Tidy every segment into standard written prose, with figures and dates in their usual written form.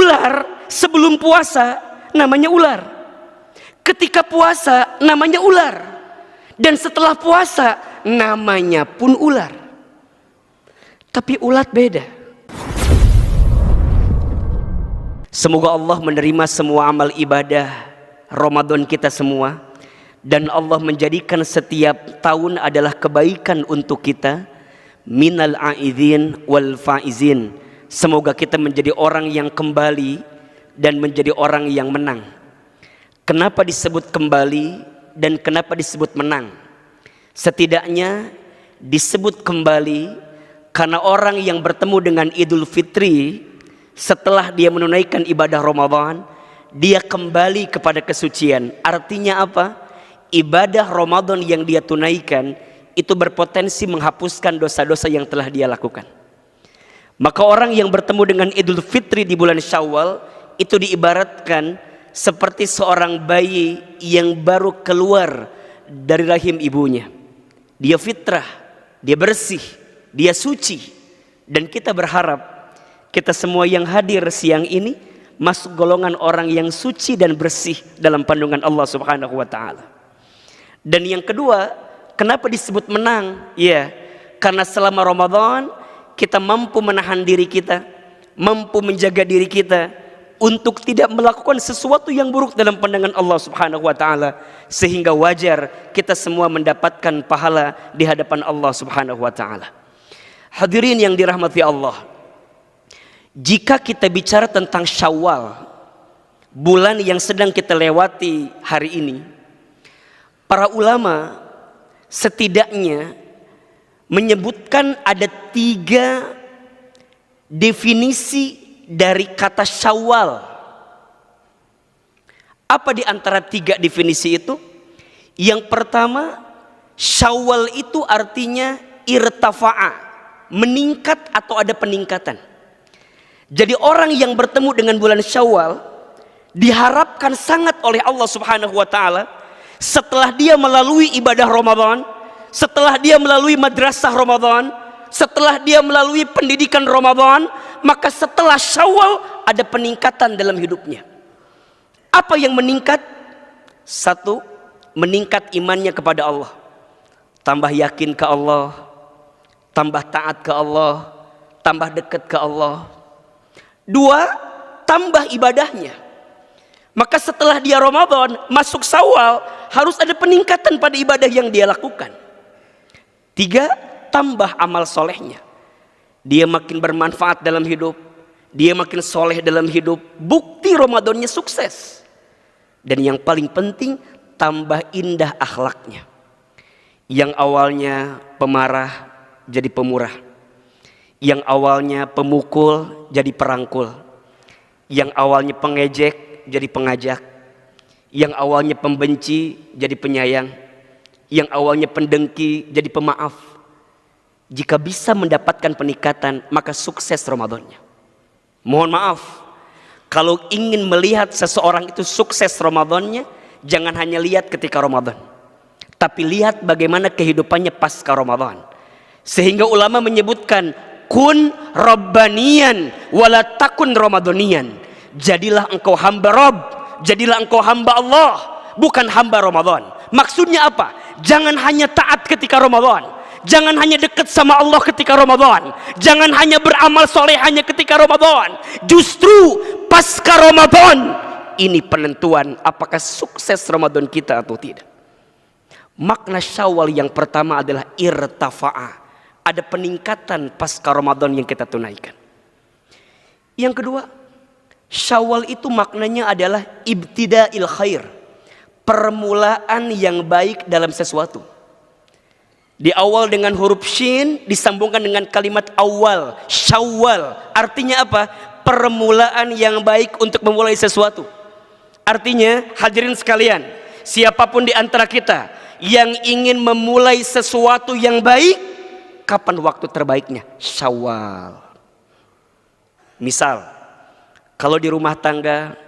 ular sebelum puasa namanya ular. Ketika puasa namanya ular. Dan setelah puasa namanya pun ular. Tapi ulat beda. Semoga Allah menerima semua amal ibadah Ramadan kita semua. Dan Allah menjadikan setiap tahun adalah kebaikan untuk kita. Minal a'idhin wal faizin. Semoga kita menjadi orang yang kembali dan menjadi orang yang menang. Kenapa disebut kembali dan kenapa disebut menang? Setidaknya disebut kembali karena orang yang bertemu dengan Idul Fitri setelah dia menunaikan ibadah Ramadan, dia kembali kepada kesucian. Artinya apa? Ibadah Ramadan yang dia tunaikan itu berpotensi menghapuskan dosa-dosa yang telah dia lakukan. Maka orang yang bertemu dengan Idul Fitri di bulan Syawal itu diibaratkan seperti seorang bayi yang baru keluar dari rahim ibunya. Dia fitrah, dia bersih, dia suci. Dan kita berharap kita semua yang hadir siang ini masuk golongan orang yang suci dan bersih dalam pandungan Allah Subhanahu wa taala. Dan yang kedua, kenapa disebut menang? Ya, karena selama Ramadan kita mampu menahan diri kita, mampu menjaga diri kita untuk tidak melakukan sesuatu yang buruk dalam pandangan Allah Subhanahu wa taala, sehingga wajar kita semua mendapatkan pahala di hadapan Allah Subhanahu wa taala. Hadirin yang dirahmati Allah, jika kita bicara tentang Syawal, bulan yang sedang kita lewati hari ini, para ulama setidaknya menyebutkan ada 3 definisi dari kata Syawal. Apa di antara 3 definisi itu? Yang pertama, Syawal itu artinya irtafa'a, meningkat atau ada peningkatan. Jadi orang yang bertemu dengan bulan Syawal diharapkan sangat oleh Allah Subhanahu wa taala setelah dia melalui ibadah Ramadan, setelah dia melalui madrasah Ramadan, setelah dia melalui pendidikan Ramadan, maka setelah Syawal ada peningkatan dalam hidupnya. Apa yang meningkat? 1, meningkat imannya kepada Allah. Tambah yakin ke Allah, tambah taat ke Allah, tambah dekat ke Allah. 2, tambah ibadahnya. Maka setelah dia Ramadan masuk Syawal harus ada peningkatan pada ibadah yang dia lakukan. 3, tambah amal solehnya. Dia makin bermanfaat dalam hidup, dia makin soleh dalam hidup. Bukti Ramadannya sukses. Dan yang paling penting, tambah indah akhlaknya. Yang awalnya pemarah jadi pemurah, yang awalnya pemukul jadi perangkul, yang awalnya pengejek jadi pengajak, yang awalnya pembenci jadi penyayang, yang awalnya pendengki jadi pemaaf. Jika bisa mendapatkan peningkatan, maka sukses Ramadannya. Mohon maaf, kalau ingin melihat seseorang itu sukses Ramadannya, jangan hanya lihat ketika Ramadan, tapi lihat bagaimana kehidupannya pasca Ramadan. Sehingga ulama menyebutkan, kun rabbaniyan wala takun ramadaniyan. Jadilah engkau hamba Rabb, jadilah engkau hamba Allah, bukan hamba Ramadan. Maksudnya apa? Jangan hanya taat ketika Ramadan, jangan hanya dekat sama Allah ketika Ramadan, jangan hanya beramal soleh hanya ketika Ramadan. Justru pasca Ramadan ini penentuan apakah sukses Ramadan kita atau tidak. Makna Syawal yang pertama adalah irtafa'a, ada peningkatan pasca Ramadan yang kita tunaikan. Yang kedua, Syawal itu maknanya adalah ibtida'il khair, permulaan yang baik dalam sesuatu. Di awal dengan huruf shin disambungkan dengan kalimat awal, Syawal. Artinya apa? Permulaan yang baik untuk memulai sesuatu. Artinya, hadirin sekalian, siapapun di antara kita yang ingin memulai sesuatu yang baik, kapan waktu terbaiknya? Syawal. Misal, kalau di rumah tangga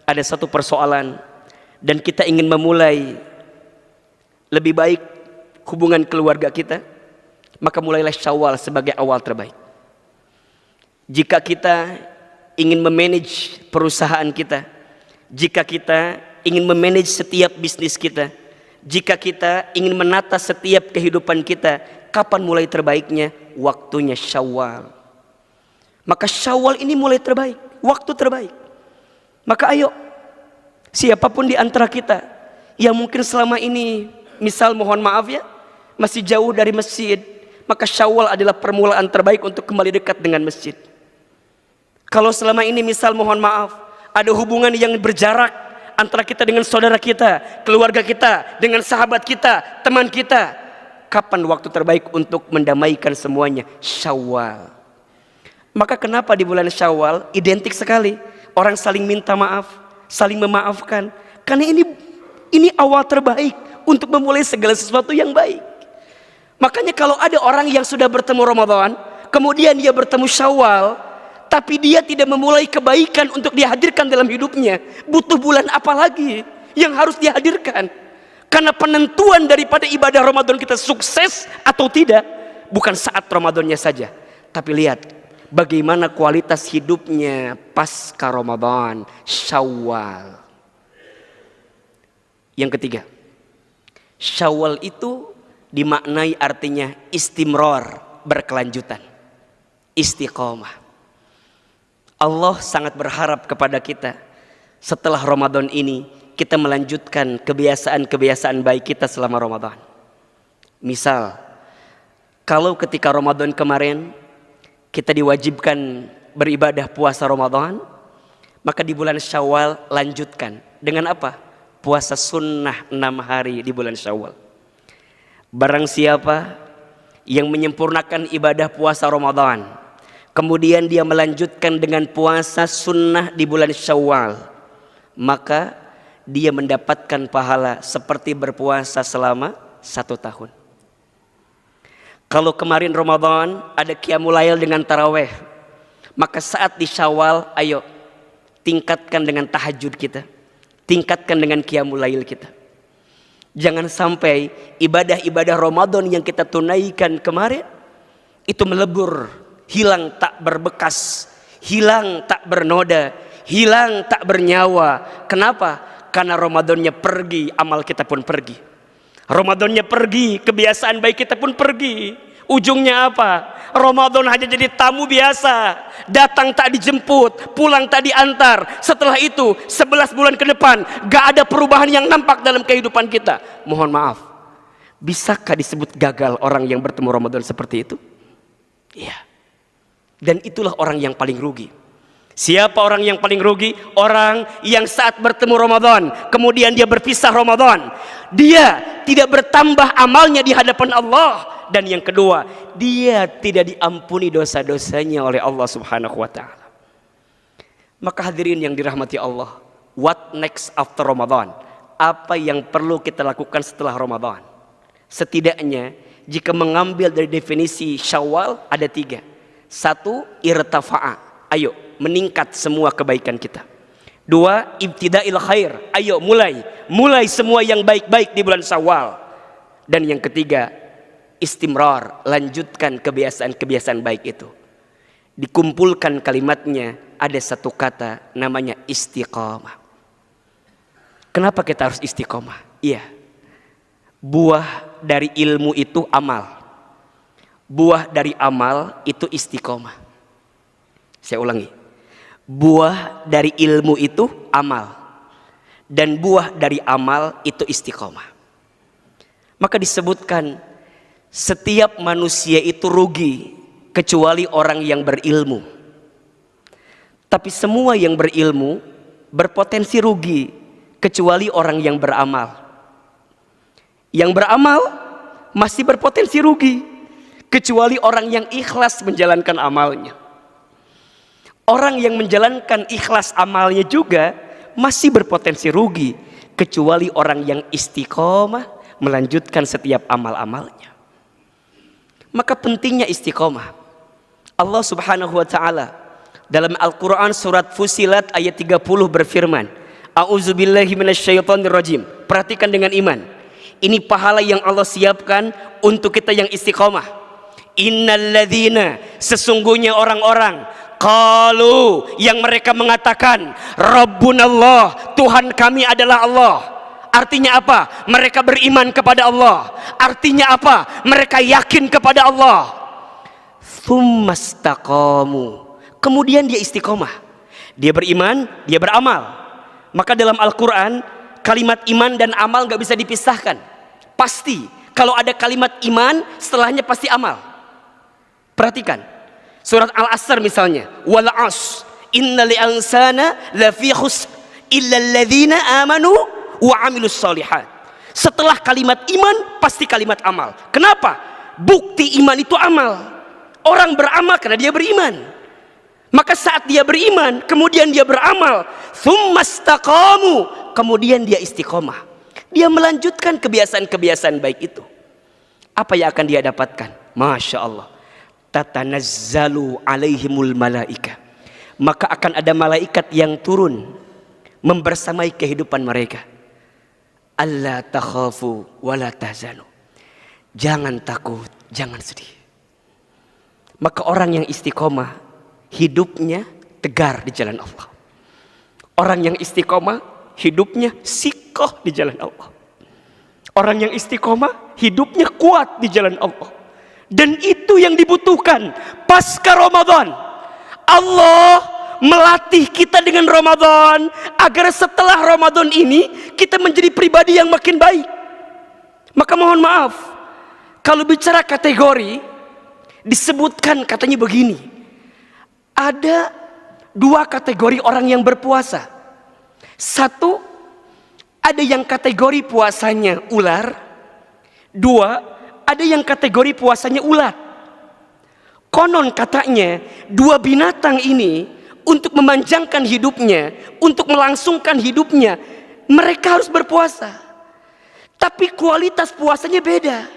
ada satu persoalan dan kita ingin memulai lebih baik hubungan keluarga kita, maka mulailah Syawal sebagai awal terbaik. Jika kita ingin memanage perusahaan kita, jika kita ingin memanage setiap bisnis kita, jika kita ingin menata setiap kehidupan kita, kapan mulai terbaiknya? Waktunya Syawal. Maka Syawal ini mulai terbaik, waktu terbaik. Maka ayo, siapapun di antara kita yang mungkin selama ini, misal mohon maaf ya, masih jauh dari masjid, maka Syawal adalah permulaan terbaik untuk kembali dekat dengan masjid. Kalau selama ini misal mohon maaf, ada hubungan yang berjarak antara kita dengan saudara kita, keluarga kita, dengan sahabat kita, teman kita, kapan waktu terbaik untuk mendamaikan semuanya? Syawal. Maka kenapa di bulan Syawal identik sekali orang saling minta maaf, saling memaafkan? Karena ini awal terbaik untuk memulai segala sesuatu yang baik. Makanya kalau ada orang yang sudah bertemu Ramadan, kemudian dia bertemu Syawal, tapi dia tidak memulai kebaikan untuk dihadirkan dalam hidupnya, butuh bulan apa lagi yang harus dihadirkan? Karena penentuan daripada ibadah Ramadan kita sukses atau tidak bukan saat Ramadannya saja, tapi lihat bagaimana kualitas hidupnya pasca Ramadan, Syawal. Yang ketiga, Syawal itu dimaknai artinya istimrar, berkelanjutan, istiqomah. Allah sangat berharap kepada kita setelah Ramadan ini kita melanjutkan kebiasaan-kebiasaan baik kita selama Ramadan. Misal, kalau ketika Ramadan kemarin kita diwajibkan beribadah puasa Ramadan, maka di bulan Syawal lanjutkan dengan apa? Puasa sunnah 6 hari di bulan Syawal. Barang siapa yang menyempurnakan ibadah puasa Ramadan, kemudian dia melanjutkan dengan puasa sunnah di bulan Syawal, maka dia mendapatkan pahala seperti berpuasa selama 1 tahun. Kalau kemarin Ramadan ada qiyamul lail dengan taraweh, maka saat di Syawal, ayo tingkatkan dengan tahajud kita, tingkatkan dengan qiyamul lail kita. Jangan sampai ibadah-ibadah Ramadan yang kita tunaikan kemarin itu melebur, hilang tak berbekas, hilang tak bernoda, hilang tak bernyawa. Kenapa? Karena Ramadannya pergi, amal kita pun pergi. Ramadannya pergi, kebiasaan baik kita pun pergi. Ujungnya apa? Ramadan hanya jadi tamu biasa, datang tak dijemput, pulang tak diantar. Setelah itu 11 bulan ke depan gak ada perubahan yang nampak dalam kehidupan kita. Mohon maaf, bisakah disebut gagal orang yang bertemu Ramadan seperti itu? Iya. Dan itulah orang yang paling rugi. Siapa orang yang paling rugi? Orang yang saat bertemu Ramadan, kemudian dia berpisah Ramadan, dia tidak bertambah amalnya di hadapan Allah. Dan yang kedua, dia tidak diampuni dosa-dosanya oleh Allah Subhanahu wa ta'ala. Maka hadirin yang dirahmati Allah, what next after Ramadan? Apa yang perlu kita lakukan setelah Ramadan? Setidaknya jika mengambil dari definisi Syawal ada 3. 1, irtafa'a, ayo meningkat semua kebaikan kita. 2, ibtida'il khair, ayo mulai semua yang baik-baik di bulan Syawal. Dan yang ketiga, istimrar, lanjutkan kebiasaan-kebiasaan baik itu. Dikumpulkan kalimatnya ada 1 kata namanya istiqomah. Kenapa kita harus istiqomah? Iya, buah dari ilmu itu amal, buah dari amal itu istiqomah. Saya ulangi, buah dari ilmu itu amal, dan buah dari amal itu istiqomah. Maka disebutkan setiap manusia itu rugi kecuali orang yang berilmu. Tapi semua yang berilmu berpotensi rugi kecuali orang yang beramal. Yang beramal masih berpotensi rugi kecuali orang yang ikhlas menjalankan amalnya. Orang yang menjalankan ikhlas amalnya juga masih berpotensi rugi kecuali orang yang istiqomah melanjutkan setiap amal-amalnya. Maka pentingnya istiqomah. Allah Subhanahu wa ta'ala dalam Al-Quran surat Fusilat ayat 30 berfirman, A'udzubillahi minasyaitonirrajim. Perhatikan dengan iman. Ini pahala yang Allah siapkan untuk kita yang istiqomah. Innalladzina, sesungguhnya orang-orang Qalu, yang mereka mengatakan, Rabbunallah, Tuhan kami adalah Allah. Artinya apa? Mereka beriman kepada Allah. Artinya apa? Mereka yakin kepada Allah. Tsumastaqamu, kemudian dia istiqomah. Dia beriman, dia beramal. Maka dalam Al-Quran, kalimat iman dan amal gak bisa dipisahkan. Pasti, kalau ada kalimat iman, setelahnya pasti amal. Perhatikan, surat Al-Asr misalnya, wal as, innal insana lafi khusr illa alladzina amanu wa amilus solihat. Setelah kalimat iman, pasti kalimat amal. Kenapa? Bukti iman itu amal. Orang beramal karena dia beriman. Maka saat dia beriman, kemudian dia beramal, tsumastaqamu, kemudian dia istiqomah. Dia melanjutkan kebiasaan-kebiasaan baik itu. Apa yang akan dia dapatkan? Masya Allah. Tatanazzalu alaihimul malaika, maka akan ada malaikat yang turun membersamai kehidupan mereka. Alla takhafu wala tahzanu, jangan takut, jangan sedih. Maka orang yang istiqomah, hidupnya tegar di jalan Allah. Orang yang istiqomah, hidupnya sikoh di jalan Allah. Orang yang istiqomah, hidupnya kuat di jalan Allah. Dan itu yang dibutuhkan pasca Ramadan. Allah melatih kita dengan Ramadan agar setelah Ramadan ini kita menjadi pribadi yang makin baik. Maka mohon maaf, kalau bicara kategori, disebutkan katanya begini, ada dua kategori orang yang berpuasa. Satu, ada yang kategori puasanya ular. Dua, ada yang kategori puasanya ulat. Konon katanya dua binatang ini untuk memanjangkan hidupnya, untuk melangsungkan hidupnya, mereka harus berpuasa. Tapi kualitas puasanya beda.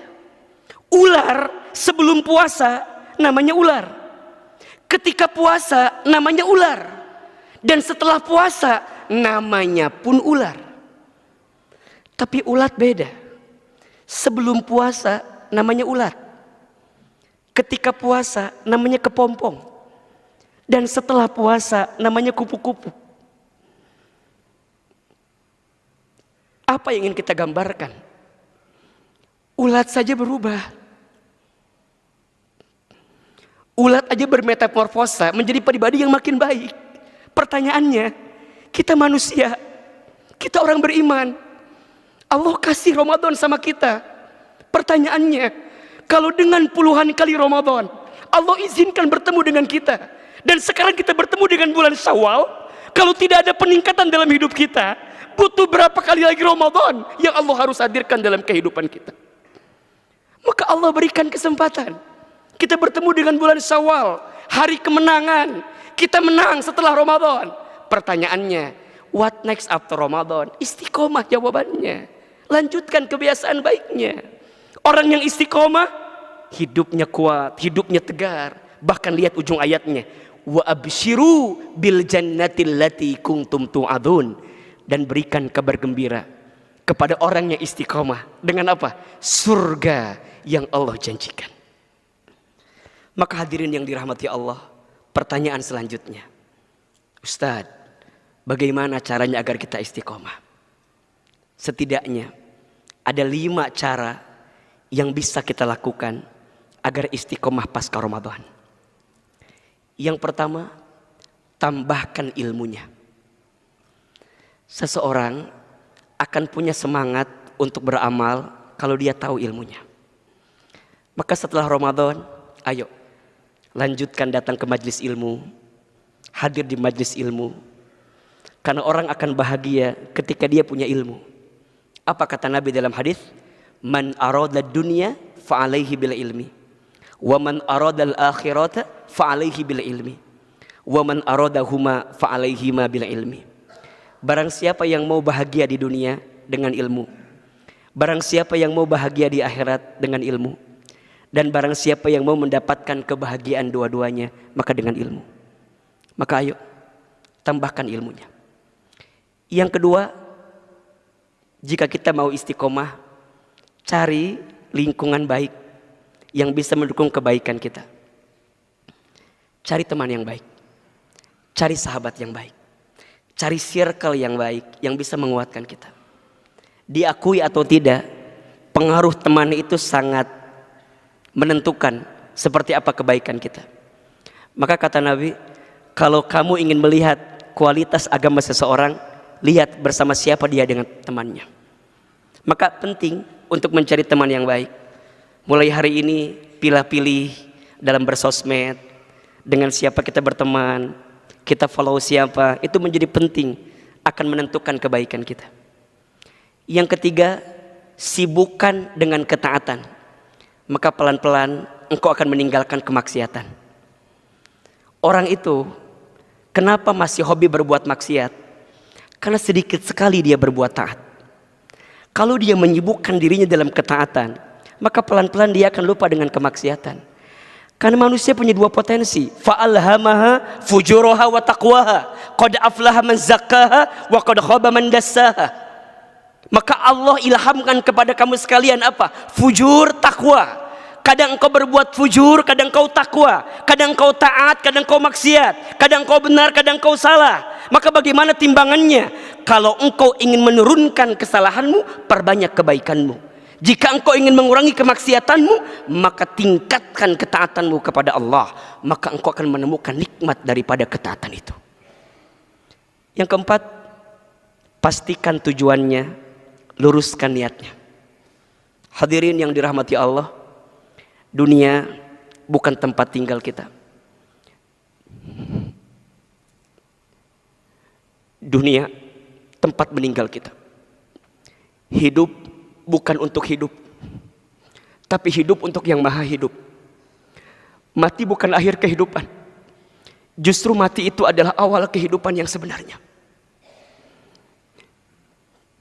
Ular sebelum puasa namanya ular. Ketika puasa namanya ular. Dan setelah puasa namanya pun ular. Tapi ulat beda. Sebelum puasa namanya ulat. Ketika puasa namanya kepompong. Dan setelah puasa namanya kupu-kupu. Apa yang ingin kita gambarkan? Ulat saja berubah. Ulat aja bermetamorfosa menjadi pribadi yang makin baik. Pertanyaannya, kita manusia, kita orang beriman, Allah kasih Ramadan sama kita. Pertanyaannya, kalau dengan puluhan kali Ramadan Allah izinkan bertemu dengan kita, dan sekarang kita bertemu dengan bulan Syawal, kalau tidak ada peningkatan dalam hidup kita, butuh berapa kali lagi Ramadan yang Allah harus hadirkan dalam kehidupan kita? Maka Allah berikan kesempatan kita bertemu dengan bulan Syawal, hari kemenangan. Kita menang setelah Ramadan. Pertanyaannya, what next after Ramadan? Istiqomah jawabannya. Lanjutkan kebiasaan baiknya. Orang yang istiqomah, hidupnya kuat, hidupnya tegar. Bahkan lihat ujung ayatnya, wa abshiru bil jannatil lati kuntum tu'adun, dan berikan kabar gembira kepada orang yang istiqomah dengan apa? Surga yang Allah janjikan. Maka hadirin yang dirahmati Allah, pertanyaan selanjutnya, Ustadz, bagaimana caranya agar kita istiqomah? Setidaknya ada 5 cara yang bisa kita lakukan agar istiqomah pasca Ramadan. Yang pertama, tambahkan ilmunya. Seseorang akan punya semangat untuk beramal kalau dia tahu ilmunya. Maka setelah Ramadan, ayo lanjutkan datang ke majelis ilmu, hadir di majelis ilmu. Karena orang akan bahagia ketika dia punya ilmu. Apa kata Nabi dalam hadis? Man arada dunya fa alaihi bil ilmi, wa man arada al akhirata fa alaihi bil ilmi, wa man aradahuma fa alaihi ma bil ilmi. Barang siapa yang mau bahagia di dunia dengan ilmu, barang siapa yang mau bahagia di akhirat dengan ilmu, dan barang siapa yang mau mendapatkan kebahagiaan dua-duanya, maka dengan ilmu. Maka ayo tambahkan ilmunya. Yang kedua, jika kita mau istiqomah, cari lingkungan baik yang bisa mendukung kebaikan kita. Cari teman yang baik. cari sahabat yang baik. Cari circle yang baik yang bisa menguatkan kita. Diakui atau tidak, pengaruh teman itu sangat menentukan seperti apa kebaikan kita. Maka kata Nabi, kalau kamu ingin melihat kualitas agama seseorang, lihat bersama siapa dia dengan temannya. Maka penting untuk mencari teman yang baik. Mulai hari ini pilih-pilih dalam bersosmed, dengan siapa kita berteman, kita follow siapa, itu menjadi penting, akan menentukan kebaikan kita. Yang ketiga, sibukkan dengan ketaatan. Maka pelan-pelan engkau akan meninggalkan kemaksiatan. Orang itu kenapa masih hobi berbuat maksiat? Karena sedikit sekali dia berbuat taat. Kalau dia menyibukkan dirinya dalam ketaatan, maka pelan-pelan dia akan lupa dengan kemaksiatan. Karena manusia punya dua potensi, fa'alhamaha fujuraha wa taqwaha, qad aflaha man zakkaha wa qad khaba man dassaha. Maka Allah ilhamkan kepada kamu sekalian apa? Fujur, takwa. Kadang engkau berbuat fujur, kadang engkau takwa, kadang engkau taat, kadang engkau maksiat, kadang engkau benar, kadang engkau salah. Maka bagaimana timbangannya? Kalau engkau ingin menurunkan kesalahanmu, perbanyak kebaikanmu. Jika engkau ingin mengurangi kemaksiatanmu, maka tingkatkan ketaatanmu kepada Allah. Maka engkau akan menemukan nikmat daripada ketaatan itu. Yang keempat, pastikan tujuannya, luruskan niatnya. Hadirin yang dirahmati Allah, dunia bukan tempat tinggal kita. Dunia tempat meninggal kita. Hidup bukan untuk hidup, tapi hidup untuk yang maha hidup. Mati bukan akhir kehidupan, justru mati itu adalah awal kehidupan yang sebenarnya.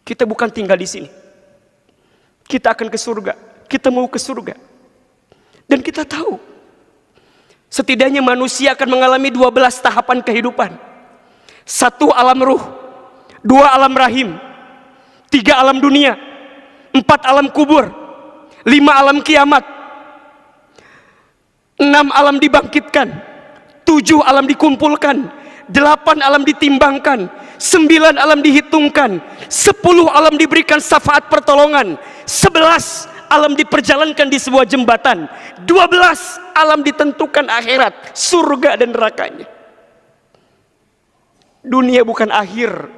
Kita bukan tinggal di sini, kita akan ke surga, kita mau ke surga. Dan kita tahu setidaknya manusia akan mengalami 12 tahapan kehidupan. 1 alam ruh, 2 alam rahim, 3 alam dunia, 4 alam kubur, 5 alam kiamat, 6 alam dibangkitkan, 7 alam dikumpulkan, 8 alam ditimbangkan, 9 alam dihitungkan, 10 alam diberikan syafaat pertolongan, 11 alam diperjalankan di sebuah jembatan, 12 alam ditentukan akhirat, surga dan nerakanya. Dunia bukan akhir,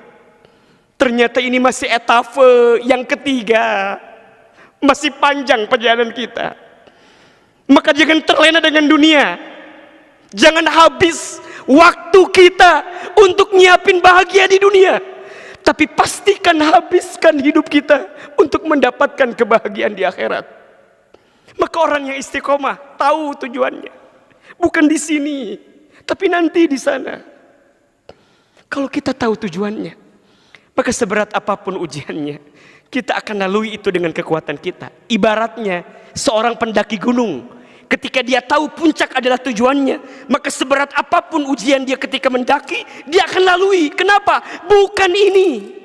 ternyata ini masih etapa yang ketiga, masih panjang perjalanan kita. Maka jangan terlena dengan dunia, jangan habis waktu kita untuk nyiapin bahagia di dunia, tapi pastikan habiskan hidup kita untuk mendapatkan kebahagiaan di akhirat. Maka orang yang istiqomah tahu tujuannya, bukan di sini, tapi nanti di sana. Kalau kita tahu tujuannya, maka seberat apapun ujiannya, kita akan lalui itu dengan kekuatan kita. Ibaratnya seorang pendaki gunung, ketika dia tahu puncak adalah tujuannya, maka seberat apapun ujian dia ketika mendaki, dia akan lalui. Kenapa? Bukan ini.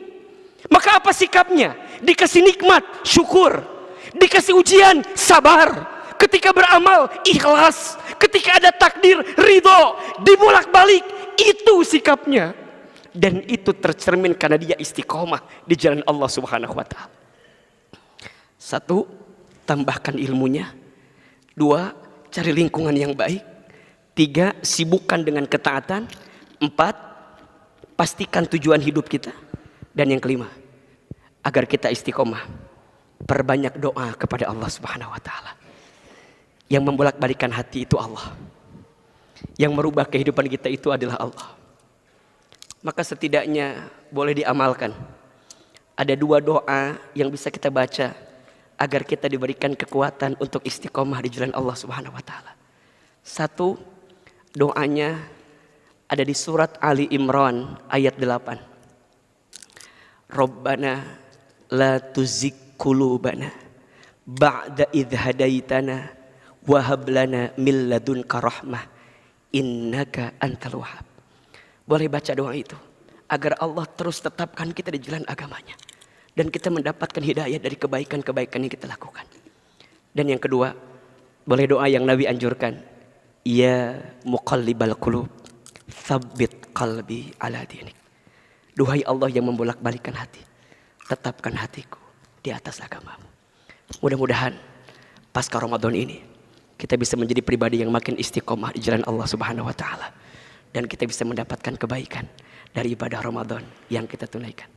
Maka apa sikapnya? Dikasih nikmat, syukur. Dikasih ujian, sabar. Ketika beramal, ikhlas. Ketika ada takdir, ridho. Dibolak-balik, itu sikapnya. Dan itu tercermin karena dia istiqomah di jalan Allah Subhanahu wa ta'ala. 1, tambahkan ilmunya. 2, cari lingkungan yang baik. 3, sibukkan dengan ketaatan. 4, pastikan tujuan hidup kita. Dan yang kelima, agar kita istiqomah, perbanyak doa kepada Allah Subhanahu wa ta'ala. Yang membolak-balikan hati itu Allah. Yang merubah kehidupan kita itu adalah Allah. Maka setidaknya boleh diamalkan. Ada 2 doa yang bisa kita baca agar kita diberikan kekuatan untuk istiqomah di jalan Allah Subhanahu wa ta'ala. 1, doanya ada di surat Ali Imran ayat 8. Rabbana la tuzigh qulubana ba'da idh hadaitana wa hab lana min ladunka rahmah innaka antal wahhab. Boleh baca doa itu agar Allah terus tetapkan kita di jalan agamanya dan kita mendapatkan hidayah dari kebaikan-kebaikan yang kita lakukan. Dan yang kedua, boleh doa yang Nabi anjurkan, ya muqallibal qulub, Tsabbit qalbi ala dinik. Duhai Allah yang membolak-balikkan hati, tetapkan hatiku di atas agamamu. Mudah-mudahan pasca Ramadan ini kita bisa menjadi pribadi yang makin istiqomah di jalan Allah Subhanahu wa taala, dan kita bisa mendapatkan kebaikan dari ibadah Ramadan yang kita tunaikan.